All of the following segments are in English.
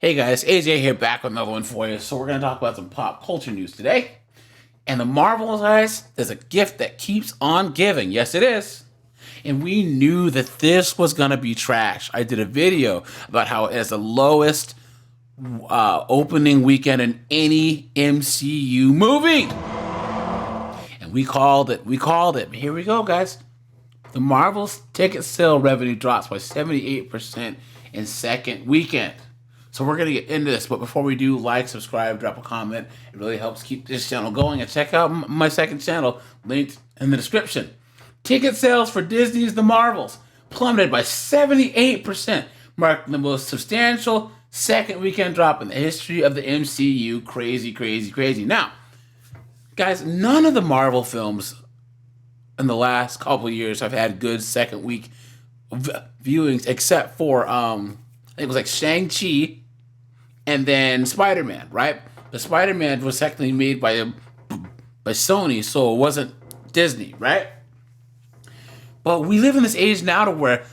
Hey guys, AJ here back with another one for you. So we're going to talk about some pop culture news today. And the Marvels, guys, is a gift that keeps on giving. Yes, it is. And we knew that this was going to be trash. I did a video about how it has the lowest opening weekend in any MCU movie. And we called it. Here we go, guys. The Marvels ticket sale revenue drops by 78% in second weekend. So we're going to get into this, but before we do, like, subscribe, drop a comment. It really helps keep this channel going. And check out my second channel, linked in the description. Ticket sales for Disney's The Marvels plummeted by 78%, marking the most substantial second weekend drop in the history of the MCU. Crazy, crazy, crazy. Now, guys, none of the Marvel films in the last couple of years have had good second week viewings, except for, I think it was like Shang-Chi and then Spider-Man, right? The Spider-Man was technically made by Sony, so it wasn't Disney, right? But we live in this age now to where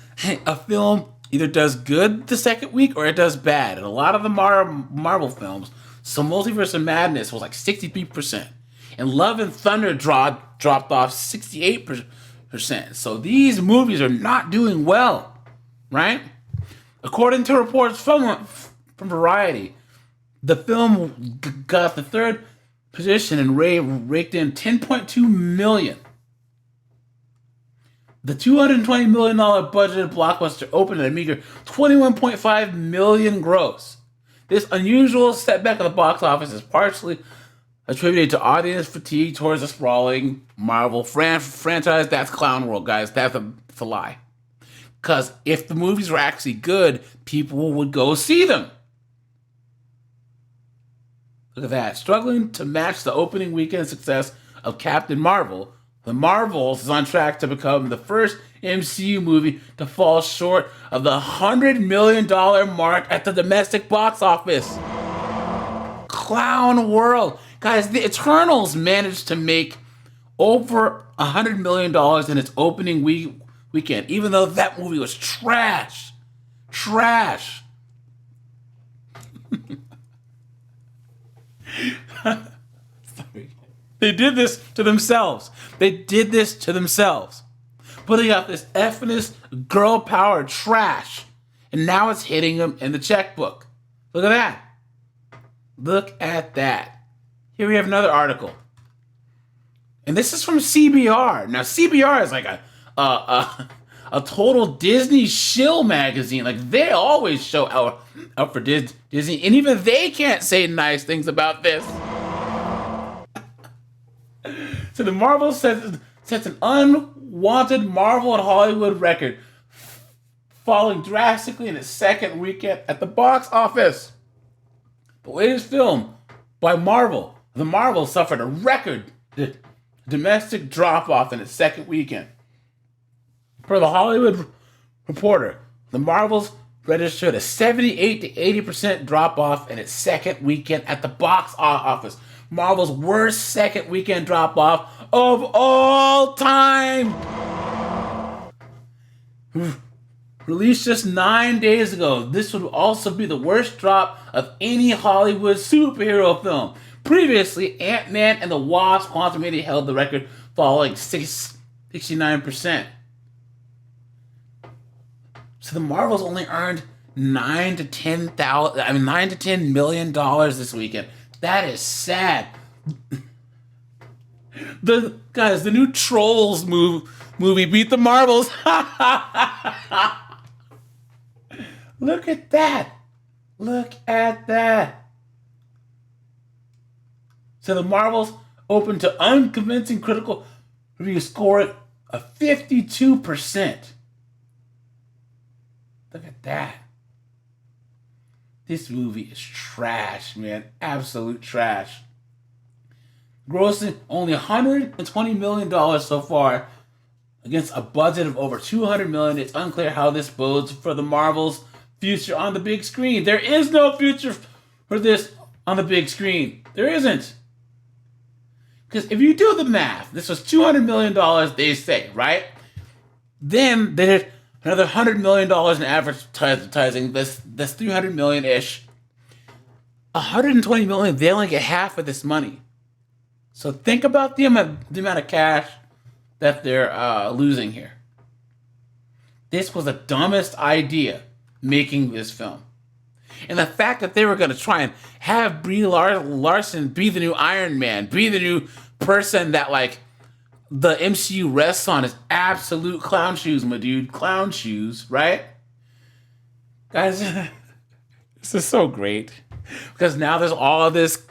a film either does good the second week or it does bad. And a lot of the Marvel films, so Multiverse of Madness was like 63%. And Love and Thunder dropped off 68%. So these movies are not doing well, right? According to reports from Variety, the film got the third position and raked in $10.2 million. The $220 million budgeted blockbuster opened at a meager $21.5 million gross. This unusual setback at the box office is partially attributed to audience fatigue towards the sprawling Marvel franchise. That's Clown World, guys. That's a lie. Because if the movies were actually good, people would go see them. Look at that. Struggling to match the opening weekend success of Captain Marvel, The Marvels is on track to become the first MCU movie to fall short of the $100 million mark at the domestic box office. Clown World. Guys, the Eternals managed to make over $100 million in its opening weekend, even though that movie was trash. Trash. Sorry. They did this to themselves. Putting out this effortless girl power trash. And now it's hitting them in the checkbook. Look at that. Look at that. Here we have another article. And this is from CBR. Now, CBR is like a total Disney shill magazine. Like, they always show out for Disney. And even they can't say nice things about this. So the Marvel sets an unwanted Marvel and Hollywood record, falling drastically in its second weekend at the box office. The latest film by Marvel, The Marvels, suffered a record domestic drop-off in its second weekend. Per The Hollywood Reporter, The Marvels registered a 78 to 80% drop-off in its second weekend at the box office. Marvel's worst second weekend drop-off of all time. Released just 9 days ago, this would also be the worst drop of any Hollywood superhero film. Previously, Ant-Man and the Wasp: Quantumania held the record, falling 69%. So the Marvels only earned $9 to $10 million this weekend. That is sad. The new Trolls movie beat the Marvels. Look at that. Look at that. So the Marvels opened to unconvincing critical reviews, scoring a 52%. Look at that. This movie is trash, man. Absolute trash. Grossing only $120 million so far against a budget of over $200 million. It's unclear how this bodes for the Marvels' future on the big screen. There is no future for this on the big screen. There isn't. Because if you do the math, this was $200 million, they say, right? Then they did another $100 million in advertising. That's $300 million-ish. 120 million, they only get half of this money. So think about the amount of cash that they're losing here. This was the dumbest idea, making this film. And the fact that they were going to try and have Brie Larson be the new Iron Man, be the new person that, like, the MCU rests on is absolute clown shoes, my dude. Clown shoes, right? Guys, this is so great. Because now there's all of this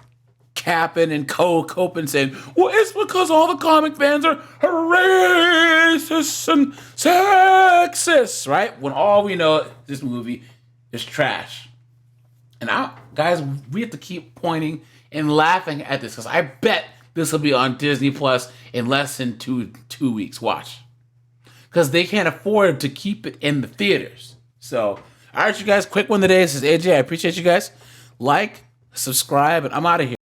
capping and coping saying, well, it's because all the comic fans are racist and sexist, right? When all we know this movie is trash. And guys, we have to keep pointing and laughing at this because I bet this will be on Disney Plus in less than two weeks. Watch. Because they can't afford to keep it in the theaters. So, all right, you guys, quick one today. This is AJ. I appreciate you guys. Like, subscribe, and I'm out of here.